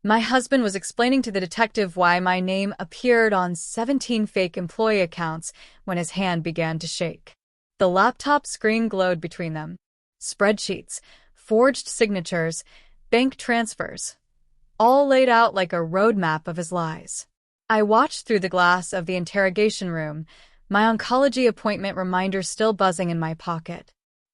My husband was explaining to the detective why my name appeared on 17 fake employee accounts when his hand began to shake. The laptop screen glowed between them. Spreadsheets, forged signatures, bank transfers, all laid out like a roadmap of his lies. I watched through the glass of the interrogation room, my oncology appointment reminder still buzzing in my pocket.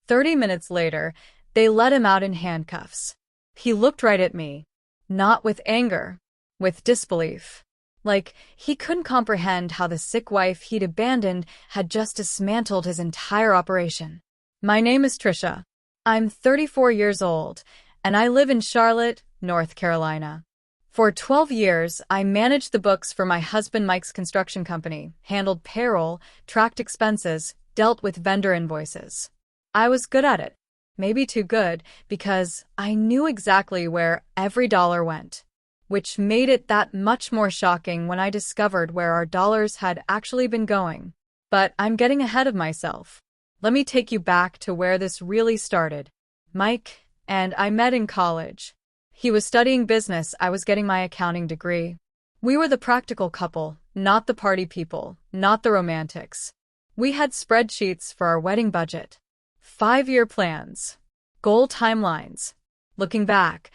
30 minutes later, they let him out in handcuffs. He looked right at me. Not with anger, with disbelief. Like he couldn't comprehend how the sick wife he'd abandoned had just dismantled his entire operation. My name is Tricia. I'm 34 years old, and I live in Charlotte, North Carolina. For 12 years, I managed the books for my husband Mike's construction company, handled payroll, tracked expenses, dealt with vendor invoices. I was good at it. Maybe too good, because I knew exactly where every dollar went, which made it that much more shocking when I discovered where our dollars had actually been going. But I'm getting ahead of myself. Let me take you back to where this really started. Mike and I met in college. He was studying business, I was getting my accounting degree. We were the practical couple, not the party people, not the romantics. We had spreadsheets for our wedding budget. 5-year plans, goal timelines. Looking back,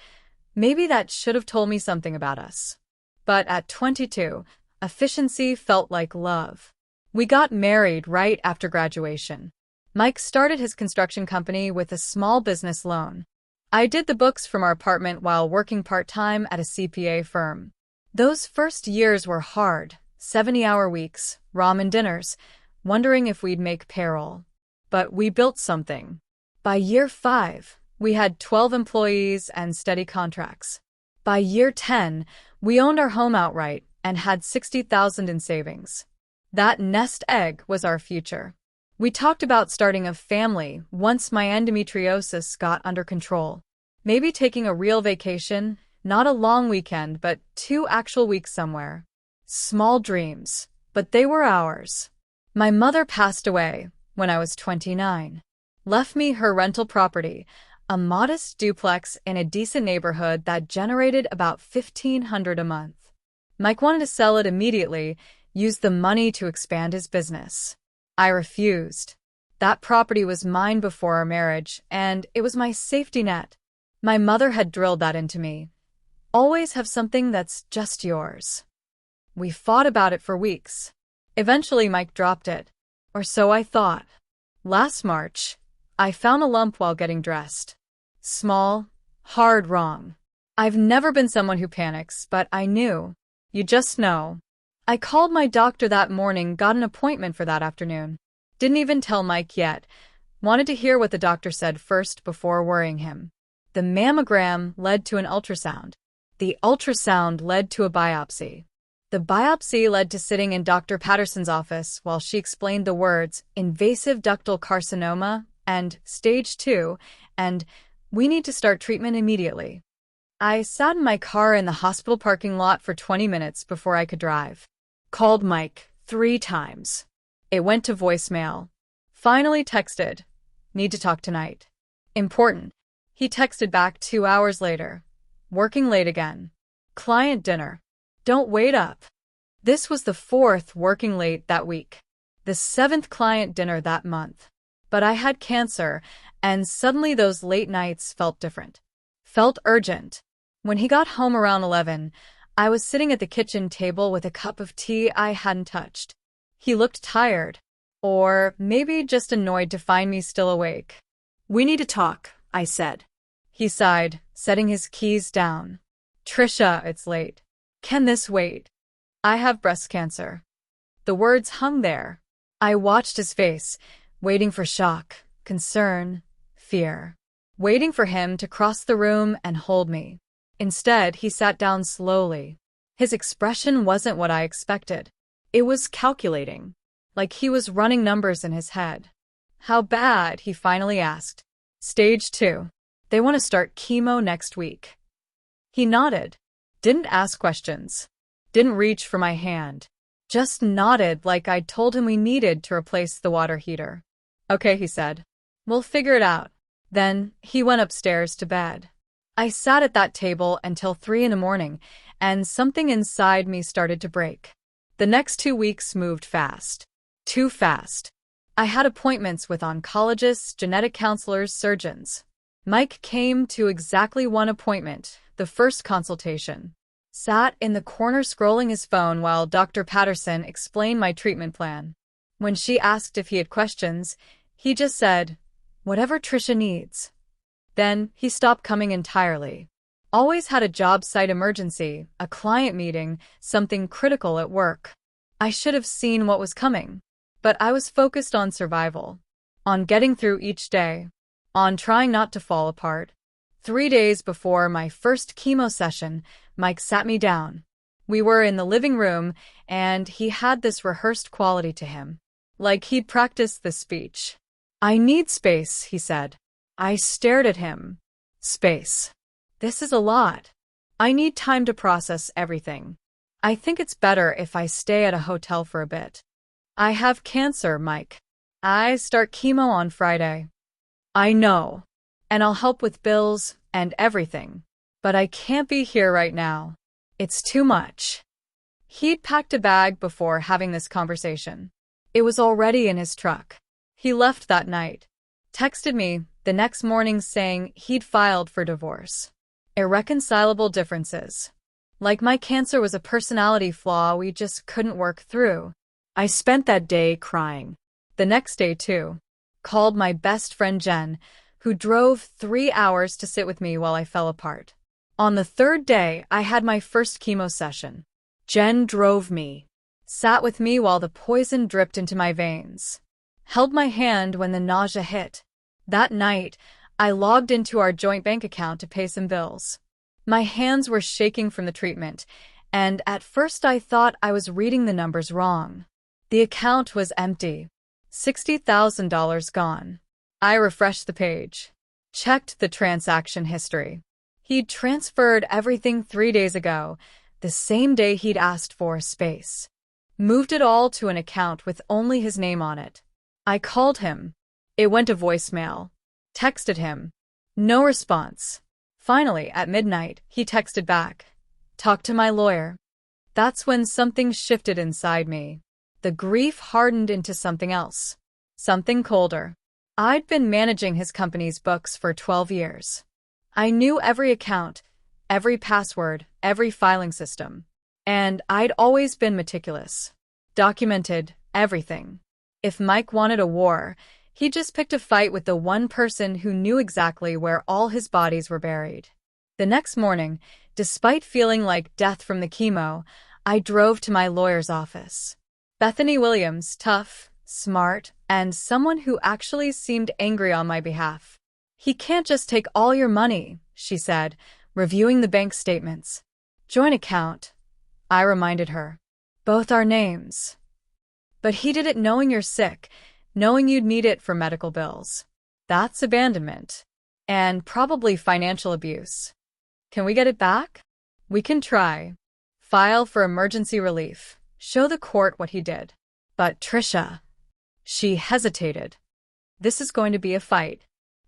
maybe that should have told me something about us. But at 22, efficiency felt like love. We got married right after graduation. Mike started his construction company with a small business loan. I did the books from our apartment while working part-time at a CPA firm. Those first years were hard, 70-hour weeks, ramen dinners, wondering if we'd make payroll. But we built something. By year 5, we had 12 employees and steady contracts. By year 10, we owned our home outright and had $60,000 in savings. That nest egg was our future. We talked about starting a family once my endometriosis got under control. Maybe taking a real vacation, not a long weekend, but 2 actual weeks somewhere. Small dreams, but they were ours. My mother passed away when I was 29. Left me her rental property, a modest duplex in a decent neighborhood that generated about $1,500 a month. Mike wanted to sell it immediately, use the money to expand his business. I refused. That property was mine before our marriage, and it was my safety net. My mother had drilled that into me. Always have something that's just yours. We fought about it for weeks. Eventually, Mike dropped it. Or so I thought. Last March, I found a lump while getting dressed. Small, hard wrong. I've never been someone who panics, but I knew. You just know. I called my doctor that morning, got an appointment for that afternoon. Didn't even tell Mike yet. Wanted to hear what the doctor said first before worrying him. The mammogram led to an ultrasound. The ultrasound led to a biopsy. The biopsy led to sitting in Dr. Patterson's office while she explained the words invasive ductal carcinoma and stage 2, and we need to start treatment immediately. I sat in my car in the hospital parking lot for 20 minutes before I could drive. Called Mike 3 times. It went to voicemail. Finally texted, need to talk tonight. Important. He texted back 2 hours later. Working late again. Client dinner. Don't wait up. This was the 4th working late that week. The 7th client dinner that month. But I had cancer, and suddenly those late nights felt different. Felt urgent. When he got home around 11, I was sitting at the kitchen table with a cup of tea I hadn't touched. He looked tired. Or maybe just annoyed to find me still awake. We need to talk, I said. He sighed, setting his keys down. Tricia, it's late. Can this wait? I have breast cancer. The words hung there. I watched his face, waiting for shock, concern, fear. Waiting for him to cross the room and hold me. Instead, he sat down slowly. His expression wasn't what I expected. It was calculating, like he was running numbers in his head. How bad? He finally asked. Stage 2. They want to start chemo next week. He nodded. Didn't ask questions. Didn't reach for my hand. Just nodded like I'd told him we needed to replace the water heater. Okay, he said. We'll figure it out. Then he went upstairs to bed. I sat at that table until 3 in the morning, and something inside me started to break. The next 2 weeks moved fast. Too fast. I had appointments with oncologists, genetic counselors, surgeons. Mike came to exactly one appointment, the first consultation. Sat in the corner scrolling his phone while Dr. Patterson explained my treatment plan. When she asked if he had questions, he just said, "Whatever Tricia needs." Then he stopped coming entirely. Always had a job site emergency, a client meeting, something critical at work. I should have seen what was coming. But I was focused on survival, on getting through each day, on trying not to fall apart. 3 days before my first chemo session, Mike sat me down. We were in the living room, and he had this rehearsed quality to him. Like he'd practiced the speech. "I need space," he said. I stared at him. Space. This is a lot. I need time to process everything. I think it's better if I stay at a hotel for a bit. I have cancer, Mike. I start chemo on Friday. I know. And I'll help with bills and everything. But I can't be here right now. It's too much. He'd packed a bag before having this conversation. It was already in his truck. He left that night. Texted me the next morning saying he'd filed for divorce. Irreconcilable differences. Like my cancer was a personality flaw we just couldn't work through. I spent that day crying. The next day, too. Called my best friend Jen, who drove 3 hours to sit with me while I fell apart. On the third day, I had my first chemo session. Jen drove me, sat with me while the poison dripped into my veins, held my hand when the nausea hit. That night, I logged into our joint bank account to pay some bills. My hands were shaking from the treatment, and at first I thought I was reading the numbers wrong. The account was empty. $60,000 gone. I refreshed the page. Checked the transaction history. He'd transferred everything 3 days ago, the same day he'd asked for space. Moved it all to an account with only his name on it. I called him. It went to voicemail. Texted him. No response. Finally, at midnight, he texted back. Talk to my lawyer. That's when something shifted inside me. The grief hardened into something else. Something colder. I'd been managing his company's books for 12 years. I knew every account, every password, every filing system. And I'd always been meticulous. Documented everything. If Mike wanted a war, he just picked a fight with the one person who knew exactly where all his bodies were buried. The next morning, despite feeling like death from the chemo, I drove to my lawyer's office. Bethany Williams, tough, smart, and someone who actually seemed angry on my behalf. He can't just take all your money, she said, reviewing the bank statements. Joint account, I reminded her. Both our names. But he did it knowing you're sick, knowing you'd need it for medical bills. That's abandonment. And probably financial abuse. Can we get it back? We can try. File for emergency relief. Show the court what he did. But Tricia. She hesitated. This is going to be a fight.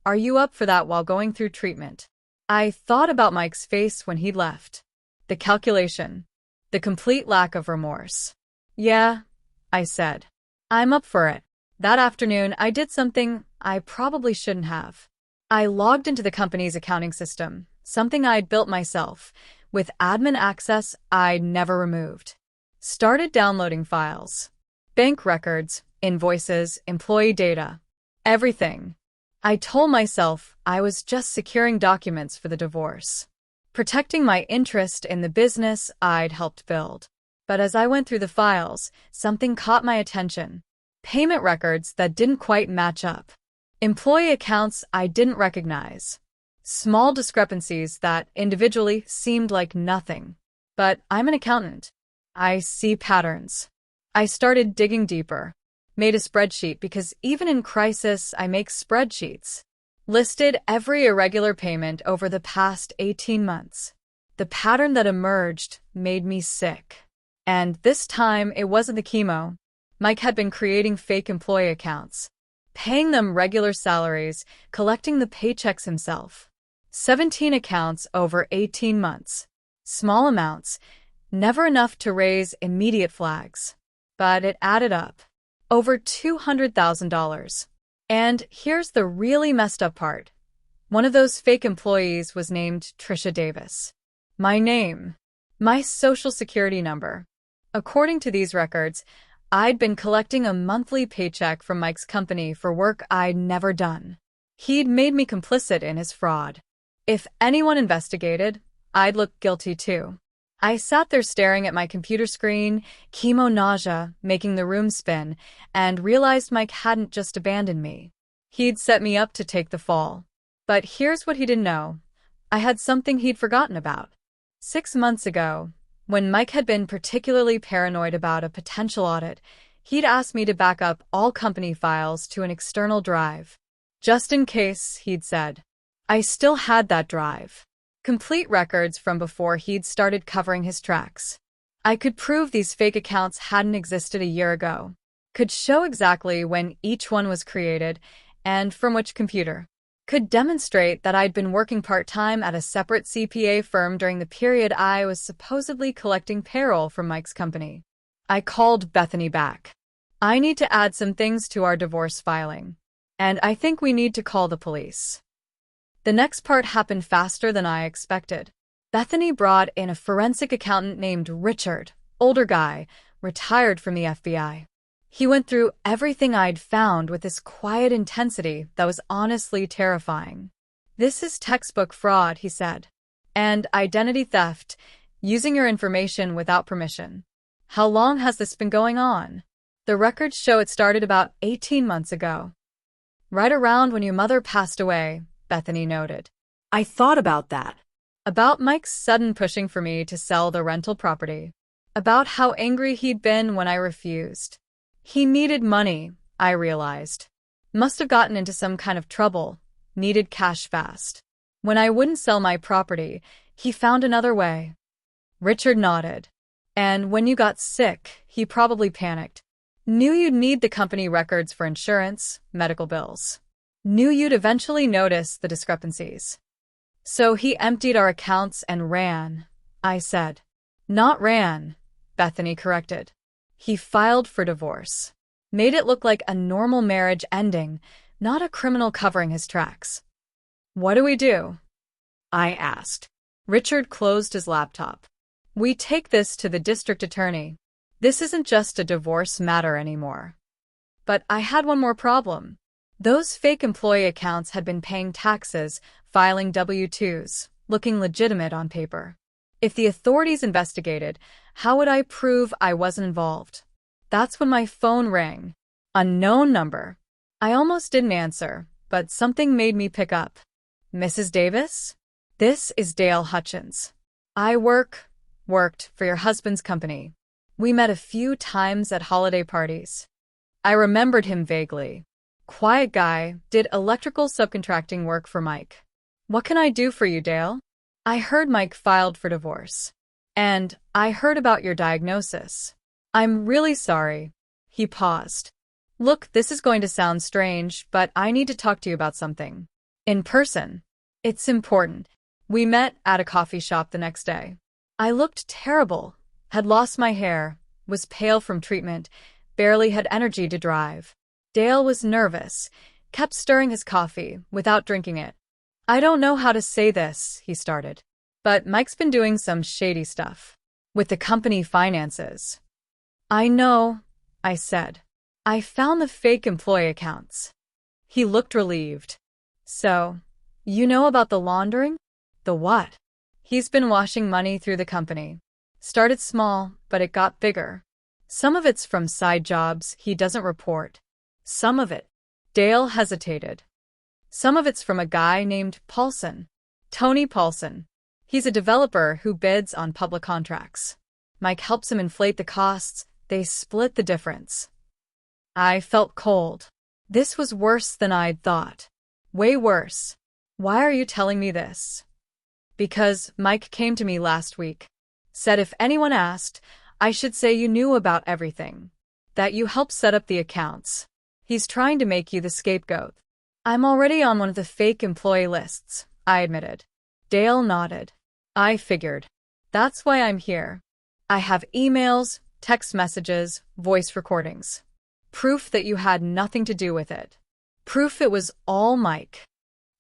Are you up for that while going through treatment? I thought about Mike's face when he left. The calculation. The complete lack of remorse. Yeah, I said. I'm up for it. That afternoon, I did something I probably shouldn't have. I logged into the company's accounting system, something I'd built myself, with admin access I'd never removed. Started downloading files. Bank records, invoices, employee data. Everything. I told myself I was just securing documents for the divorce. Protecting my interest in the business I'd helped build. But as I went through the files, something caught my attention. Payment records that didn't quite match up. Employee accounts I didn't recognize. Small discrepancies that individually seemed like nothing. But I'm an accountant. I see patterns. I started digging deeper. Made a spreadsheet because even in crisis, I make spreadsheets. Listed every irregular payment over the past 18 months. The pattern that emerged made me sick. And this time, it wasn't the chemo. Mike had been creating fake employee accounts, paying them regular salaries, collecting the paychecks himself. 17 accounts over 18 months. Small amounts, never enough to raise immediate flags. But it added up. Over $200,000. And here's the really messed up part. One of those fake employees was named Tricia Davis. My name. My social security number. According to these records, I'd been collecting a monthly paycheck from Mike's company for work I'd never done. He'd made me complicit in his fraud. If anyone investigated, I'd look guilty too. I sat there staring at my computer screen, chemo nausea making the room spin, and realized Mike hadn't just abandoned me. He'd set me up to take the fall. But here's what he didn't know. I had something he'd forgotten about. 6 months ago, when Mike had been particularly paranoid about a potential audit, he'd asked me to back up all company files to an external drive. Just in case, he'd said. I still had that drive. Complete records from before he'd started covering his tracks. I could prove these fake accounts hadn't existed a year ago. Could show exactly when each one was created and from which computer. Could demonstrate that I'd been working part-time at a separate CPA firm during the period I was supposedly collecting payroll from Mike's company. I called Bethany back. I need to add some things to our divorce filing. And I think we need to call the police. The next part happened faster than I expected. Bethany brought in a forensic accountant named Richard, older guy, retired from the FBI. He went through everything I'd found with this quiet intensity that was honestly terrifying. This is textbook fraud, he said. And identity theft, using your information without permission. How long has this been going on? The records show it started about 18 months ago. Right around when your mother passed away, Bethany noted. I thought about that. About Mike's sudden pushing for me to sell the rental property. About how angry he'd been when I refused. He needed money, I realized. Must have gotten into some kind of trouble. Needed cash fast. When I wouldn't sell my property, he found another way. Richard nodded. And when you got sick, he probably panicked. Knew you'd need the company records for insurance, medical bills. Knew you'd eventually notice the discrepancies. So he emptied our accounts and ran, I said. Not ran, Bethany corrected. He filed for divorce. Made it look like a normal marriage ending, not a criminal covering his tracks. What do we do? I asked. Richard closed his laptop. We take this to the district attorney. This isn't just a divorce matter anymore. But I had one more problem. Those fake employee accounts had been paying taxes, filing W-2s, looking legitimate on paper. If the authorities investigated, how would I prove I wasn't involved? That's when my phone rang. Unknown number. I almost didn't answer, but something made me pick up. Mrs. Davis? This is Dale Hutchins. I worked for your husband's company. We met a few times at holiday parties. I remembered him vaguely. Quiet guy, did electrical subcontracting work for Mike. What can I do for you, Dale? I heard Mike filed for divorce. And I heard about your diagnosis. I'm really sorry. He paused. Look, this is going to sound strange, but I need to talk to you about something. In person. It's important. We met at a coffee shop the next day. I looked terrible. Had lost my hair, was pale from treatment, barely had energy to drive. Dale was nervous, kept stirring his coffee without drinking it. I don't know how to say this, he started. But Mike's been doing some shady stuff. With the company finances. I know, I said. I found the fake employee accounts. He looked relieved. So, you know about the laundering? The what? He's been washing money through the company. Started small, but it got bigger. Some of it's from side jobs he doesn't report. Some of it. Dale hesitated. Some of it's from a guy named Paulson. Tony Paulson. He's a developer who bids on public contracts. Mike helps him inflate the costs. They split the difference. I felt cold. This was worse than I'd thought. Way worse. Why are you telling me this? Because Mike came to me last week. Said if anyone asked, I should say you knew about everything. That you helped set up the accounts. He's trying to make you the scapegoat. I'm already on one of the fake employee lists, I admitted. Dale nodded. I figured. That's why I'm here. I have emails, text messages, voice recordings. Proof that you had nothing to do with it. Proof it was all Mike.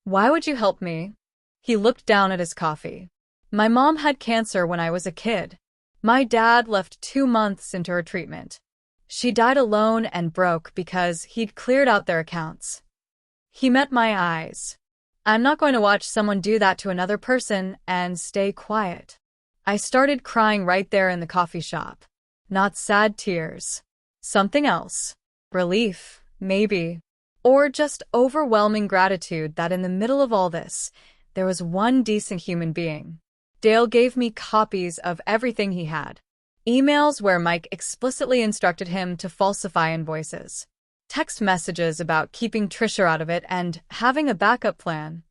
Why would you help me? He looked down at his coffee. My mom had cancer when I was a kid. My dad left 2 months into her treatment. She died alone and broke because he'd cleared out their accounts. He met my eyes. I'm not going to watch someone do that to another person and stay quiet. I started crying right there in the coffee shop. Not sad tears. Something else. Relief, maybe. Or just overwhelming gratitude that in the middle of all this, there was one decent human being. Dale gave me copies of everything he had. Emails where Mike explicitly instructed him to falsify invoices. Text messages about keeping Tricia out of it and having a backup plan.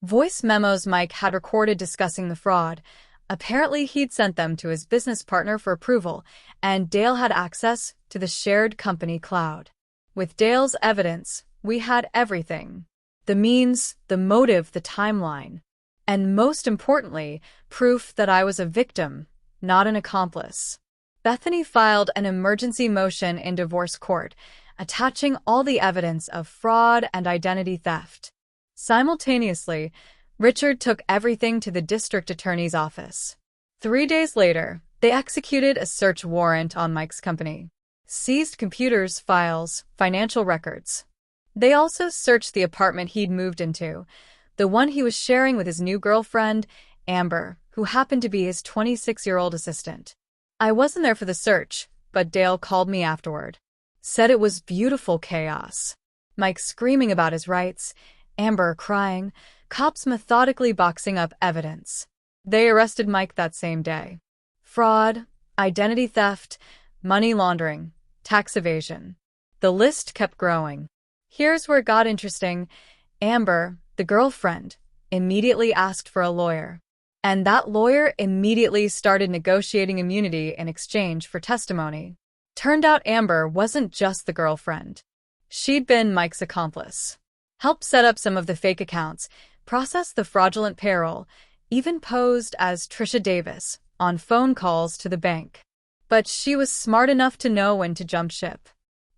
Voice memos Mike had recorded discussing the fraud. Apparently he'd sent them to his business partner for approval, and Dale had access to the shared company cloud. With Dale's evidence, we had everything. The means, the motive, the timeline. And most importantly, proof that I was a victim, not an accomplice. Bethany filed an emergency motion in divorce court, attaching all the evidence of fraud and identity theft. Simultaneously, Richard took everything to the district attorney's office. 3 days later, they executed a search warrant on Mike's company. Seized computers, files, financial records. They also searched the apartment he'd moved into, the one he was sharing with his new girlfriend, Amber, who happened to be his 26-year-old assistant. I wasn't there for the search, but Dale called me afterward. Said it was beautiful chaos. Mike screaming about his rights, Amber crying, cops methodically boxing up evidence. They arrested Mike that same day. Fraud, identity theft, money laundering, tax evasion. The list kept growing. Here's where it got interesting. Amber, the girlfriend, immediately asked for a lawyer. And that lawyer immediately started negotiating immunity in exchange for testimony. Turned out Amber wasn't just the girlfriend. She'd been Mike's accomplice. Helped set up some of the fake accounts, processed the fraudulent payroll, even posed as Tricia Davis on phone calls to the bank. But she was smart enough to know when to jump ship.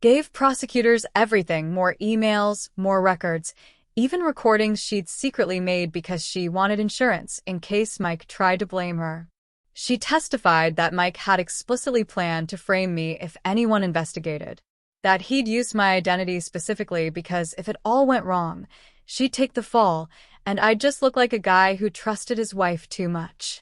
Gave prosecutors everything, more emails, more records, even recordings she'd secretly made because she wanted insurance in case Mike tried to blame her. She testified that Mike had explicitly planned to frame me if anyone investigated. That he'd use my identity specifically because if it all went wrong, she'd take the fall, and I'd just look like a guy who trusted his wife too much.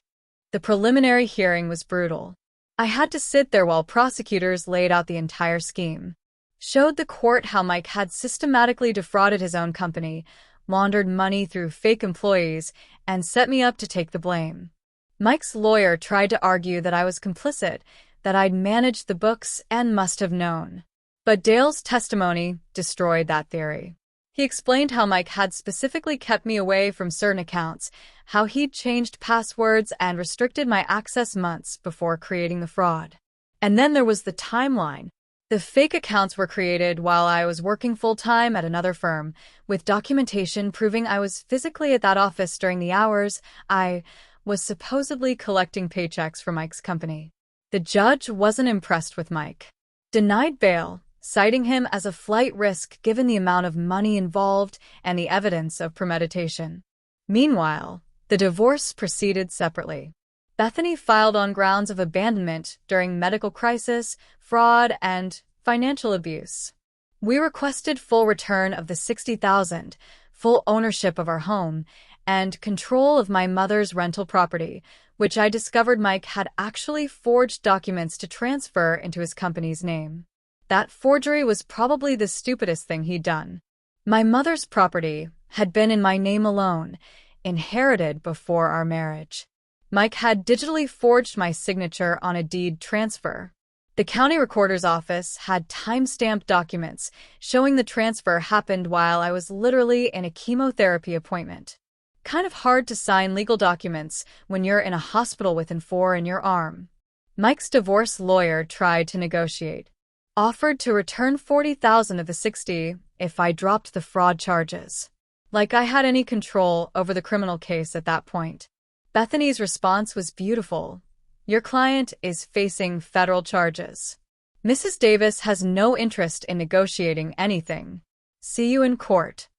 The preliminary hearing was brutal. I had to sit there while prosecutors laid out the entire scheme. Showed the court how Mike had systematically defrauded his own company, laundered money through fake employees, and set me up to take the blame. Mike's lawyer tried to argue that I was complicit, that I'd managed the books and must have known. But Dale's testimony destroyed that theory. He explained how Mike had specifically kept me away from certain accounts, how he'd changed passwords and restricted my access months before creating the fraud. And then there was the timeline. The fake accounts were created while I was working full-time at another firm, with documentation proving I was physically at that office during the hours I was supposedly collecting paychecks for Mike's company. The judge wasn't impressed with Mike. Denied bail, citing him as a flight risk given the amount of money involved and the evidence of premeditation. Meanwhile, the divorce proceeded separately. Bethany filed on grounds of abandonment during medical crisis, fraud, and financial abuse. We requested full return of the $60,000, full ownership of our home, and control of my mother's rental property, which I discovered Mike had actually forged documents to transfer into his company's name. That forgery was probably the stupidest thing he'd done. My mother's property had been in my name alone, inherited before our marriage. Mike had digitally forged my signature on a deed transfer. The county recorder's office had time-stamped documents showing the transfer happened while I was literally in a chemotherapy appointment. Kind of hard to sign legal documents when you're in a hospital with Infor in your arm. Mike's divorce lawyer tried to negotiate. Offered to return $40,000 of the $60,000 if I dropped the fraud charges. Like I had any control over the criminal case at that point. Bethany's response was beautiful. Your client is facing federal charges. Mrs. Davis has no interest in negotiating anything. See you in court.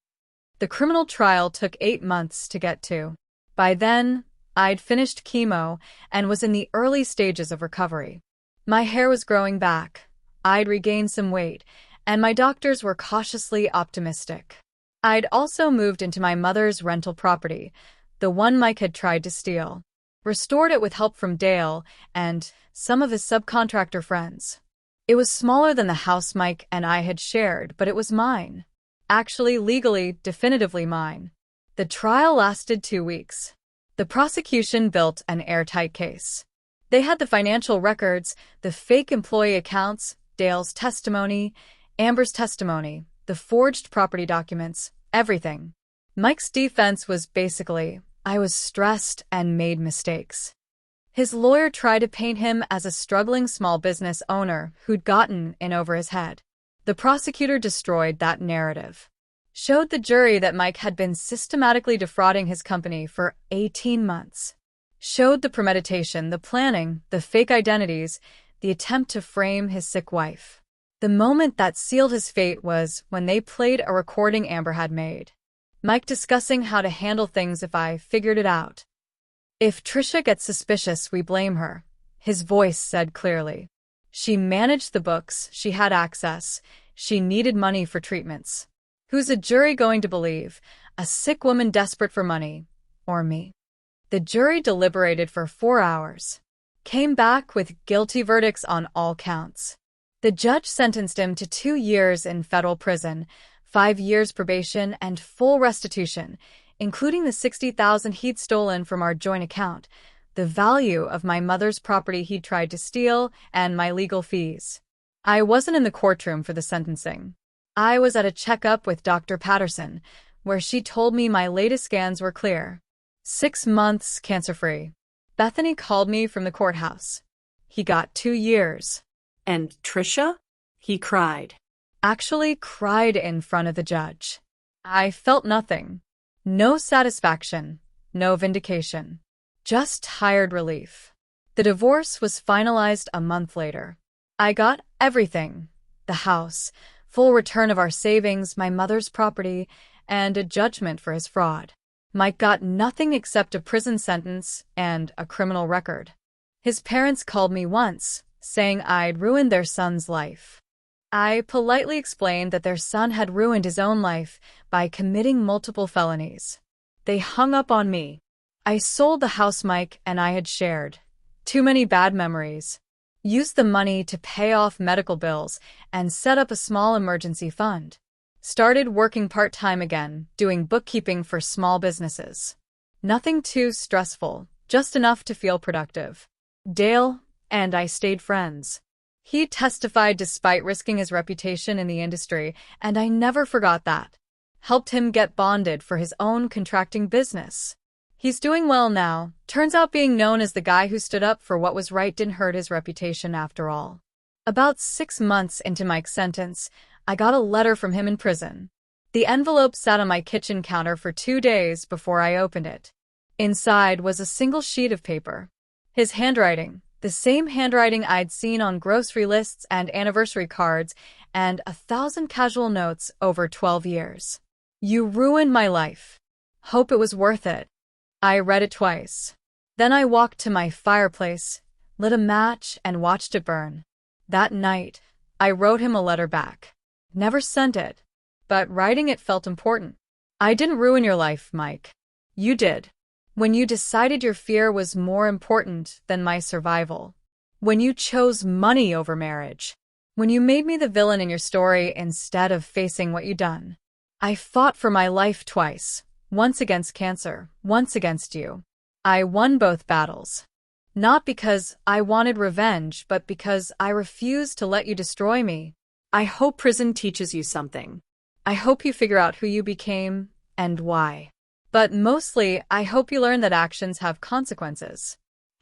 The criminal trial took 8 months to get to. By then, I'd finished chemo and was in the early stages of recovery. My hair was growing back. I'd regained some weight, and my doctors were cautiously optimistic. I'd also moved into my mother's rental property, the one Mike had tried to steal. Restored it with help from Dale and some of his subcontractor friends. It was smaller than the house Mike and I had shared, but it was mine. Actually, legally, definitively mine. The trial lasted 2 weeks. The prosecution built an airtight case. They had the financial records, the fake employee accounts, Dale's testimony, Amber's testimony, the forged property documents, everything. Mike's defense was basically, I was stressed and made mistakes. His lawyer tried to paint him as a struggling small business owner who'd gotten in over his head. The prosecutor destroyed that narrative. Showed the jury that Mike had been systematically defrauding his company for 18 months. Showed the premeditation, the planning, the fake identities, the attempt to frame his sick wife. The moment that sealed his fate was when they played a recording Amber had made. Mike discussing how to handle things if I figured it out. If Tricia gets suspicious, we blame her, his voice said clearly. She managed the books, she had access, she needed money for treatments. Who's a jury going to believe? A sick woman desperate for money, or me? The jury deliberated for 4 hours. Came back with guilty verdicts on all counts. The judge sentenced him to 2 years in federal prison, 5 years probation, and full restitution, including the $60,000 he'd stolen from our joint account, the value of my mother's property he'd tried to steal, and my legal fees. I wasn't in the courtroom for the sentencing. I was at a checkup with Dr. Patterson, where she told me my latest scans were clear. 6 months cancer-free. Bethany called me from the courthouse. He got 2 years. And Tricia? He cried. Actually cried in front of the judge. I felt nothing. No satisfaction, no vindication. Just tired relief. The divorce was finalized a month later. I got everything. The house, full return of our savings, my mother's property, and a judgment for his fraud. Mike got nothing except a prison sentence and a criminal record. His parents called me once, saying I'd ruined their son's life. I politely explained that their son had ruined his own life by committing multiple felonies. They hung up on me. I sold the house Mike and I had shared. Too many bad memories. Used the money to pay off medical bills and set up a small emergency fund. Started working part-time again, doing bookkeeping for small businesses. Nothing too stressful, just enough to feel productive. Dale and I stayed friends. He testified despite risking his reputation in the industry, and I never forgot that. Helped him get bonded for his own contracting business. He's doing well now. Turns out being known as the guy who stood up for what was right didn't hurt his reputation after all. About 6 months into Mike's sentence, I got a letter from him in prison. The envelope sat on my kitchen counter for 2 days before I opened it. Inside was a single sheet of paper. His handwriting, the same handwriting I'd seen on grocery lists and anniversary cards, and 1,000 casual notes over 12 years. You ruined my life. Hope it was worth it. I read it twice. Then I walked to my fireplace, lit a match, and watched it burn. That night, I wrote him a letter back. Never sent it, but writing it felt important. I didn't ruin your life, Mike. You did. When you decided your fear was more important than my survival. When you chose money over marriage. When you made me the villain in your story instead of facing what you'd done. I fought for my life twice. Once against cancer, once against you. I won both battles. Not because I wanted revenge, but because I refused to let you destroy me. I hope prison teaches you something. I hope you figure out who you became and why. But mostly, I hope you learn that actions have consequences.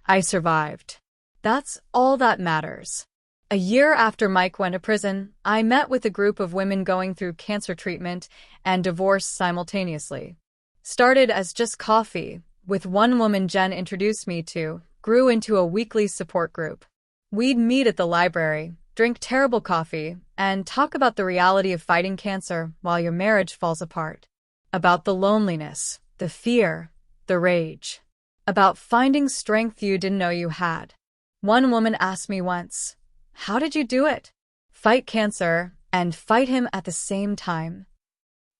I survived. That's all that matters. A year after Mike went to prison, I met with a group of women going through cancer treatment and divorce simultaneously. Started as just coffee, with one woman Jen introduced me to, grew into a weekly support group. We'd meet at the library, drink terrible coffee, and talk about the reality of fighting cancer while your marriage falls apart. About the loneliness, the fear, the rage. About finding strength you didn't know you had. One woman asked me once, "How did you do it? Fight cancer and fight him at the same time?"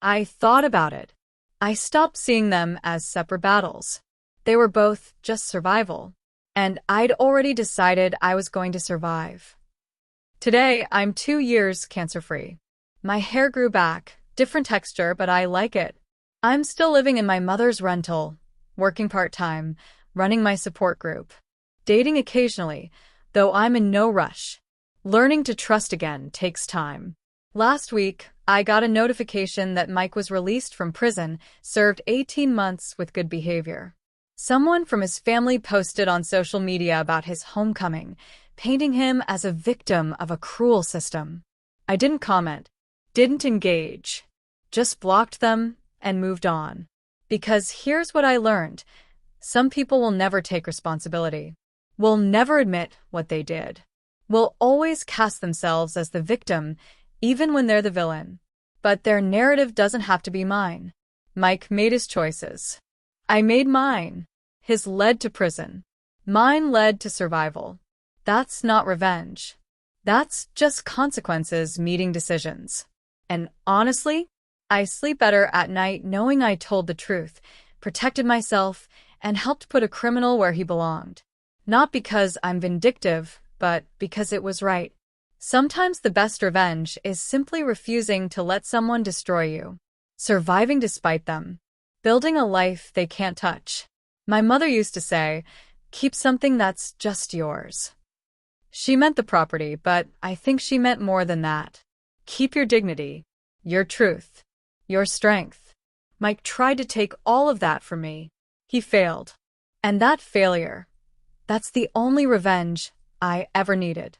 I thought about it. I stopped seeing them as separate battles. They were both just survival. And I'd already decided I was going to survive. Today, I'm 2 years cancer-free. My hair grew back, different texture, but I like it. I'm still living in my mother's rental, working part-time, running my support group, dating occasionally, though I'm in no rush. Learning to trust again takes time. Last week, I got a notification that Mike was released from prison, served 18 months with good behavior. Someone from his family posted on social media about his homecoming, painting him as a victim of a cruel system. I didn't comment, didn't engage, just blocked them and moved on. Because here's what I learned. Some people will never take responsibility, will never admit what they did, will always cast themselves as the victim, even when they're the villain. But their narrative doesn't have to be mine. Mike made his choices. I made mine. His led to prison. Mine led to survival. That's not revenge. That's just consequences meeting decisions. And honestly, I sleep better at night knowing I told the truth, protected myself, and helped put a criminal where he belonged. Not because I'm vindictive, but because it was right. Sometimes the best revenge is simply refusing to let someone destroy you. Surviving despite them. Building a life they can't touch. My mother used to say, "Keep something that's just yours." She meant the property, but I think she meant more than that. Keep your dignity, your truth, your strength. Mike tried to take all of that from me. He failed. And that failure, that's the only revenge I ever needed.